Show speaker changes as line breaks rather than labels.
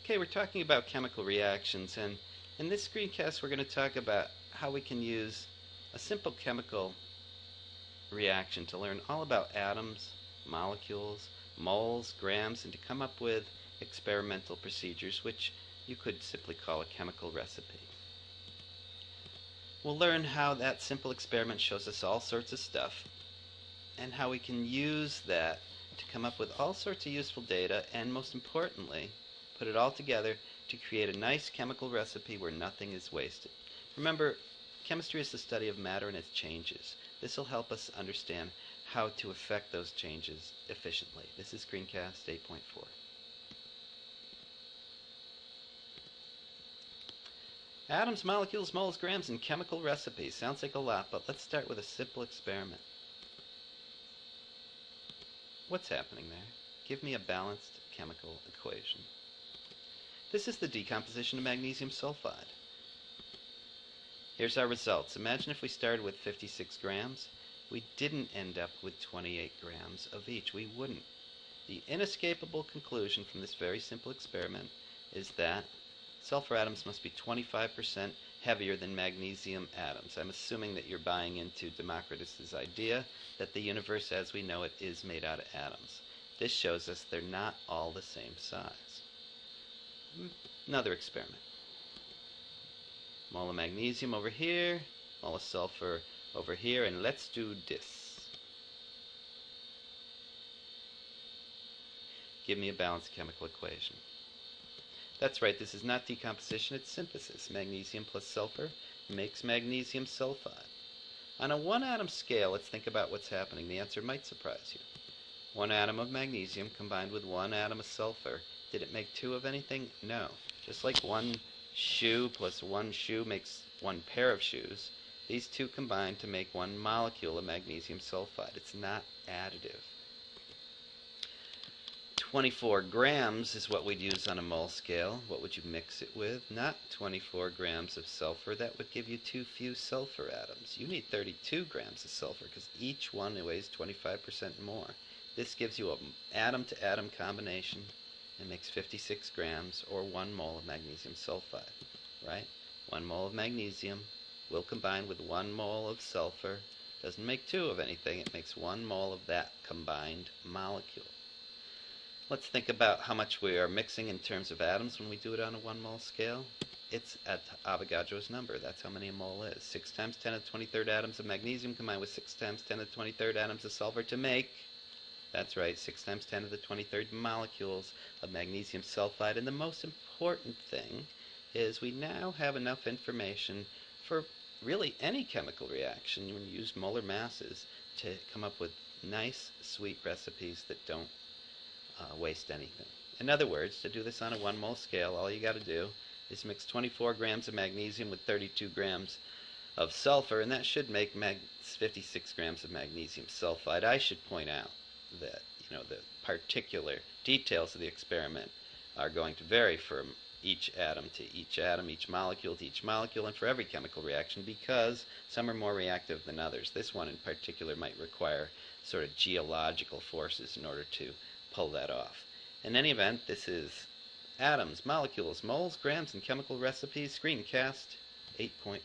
Okay, we're talking about chemical reactions, and in this screencast we're going to talk about how we can use a simple chemical reaction to learn all about atoms, molecules, moles, grams, and to come up with experimental procedures, which you could simply call a chemical recipe. We'll learn how that simple experiment shows us all sorts of stuff, and how we can use that to come up with all sorts of useful data, and most importantly, put it all together to create a nice chemical recipe where nothing is wasted. Remember, chemistry is the study of matter and its changes. This will help us understand how to affect those changes efficiently. This is Screencast 8.4. Atoms, molecules, moles, grams, and chemical recipes. Sounds like a lot, but let's start with a simple experiment. What's happening there? Give me a balanced chemical equation. This is the decomposition of magnesium sulfide. Here's our results. Imagine if we started with 56 grams. We didn't end up with 28 grams of each. We wouldn't. The inescapable conclusion from this very simple experiment is that sulfur atoms must be 25% heavier than magnesium atoms. I'm assuming that you're buying into Democritus's idea that the universe as we know it is made out of atoms. This shows us they're not all the same size. Another experiment. Mole of magnesium over here, mole of sulfur over here, and let's do this. Give me a balanced chemical equation. That's right, this is not decomposition, it's synthesis. Magnesium plus sulfur makes magnesium sulfide. On a one-atom scale, let's think about what's happening. The answer might surprise you. One atom of magnesium combined with one atom of sulfur. Did it make two of anything? No. Just like one shoe plus one shoe makes one pair of shoes, these two combine to make one molecule of magnesium sulfide. It's not additive. 24 grams is what we'd use on a mole scale. What would you mix it with? Not 24 grams of sulfur. That would give you too few sulfur atoms. You need 32 grams of sulfur because each one weighs 25% more. This gives you an atom-to-atom combination and makes 56 grams or 1 mole of magnesium sulfide, right? 1 mole of magnesium will combine with 1 mole of sulfur. Doesn't make 2 of anything. It makes 1 mole of that combined molecule. Let's think about how much we are mixing in terms of atoms when we do it on a 1 mole scale. It's at Avogadro's number. That's how many a mole is. 6 times 10 to the 23rd atoms of magnesium combined with 6 times 10 to the 23rd atoms of sulfur to make, that's right, 6 times 10 to the 23rd molecules of magnesium sulfide. And the most important thing is we now have enough information for really any chemical reaction when you use molar masses to come up with nice, sweet recipes that don't waste anything. In other words, to do this on a 1 mole scale, all you got to do is mix 24 grams of magnesium with 32 grams of sulfur, and that should make 56 grams of magnesium sulfide. I should point out that the particular details of the experiment are going to vary from each atom to each atom, each molecule to each molecule, and for every chemical reaction because some are more reactive than others. This one in particular might require sort of geological forces in order to pull that off. In any event, this is Atoms, Molecules, Moles, Grams, and Chemical Recipes, Screencast 8.4.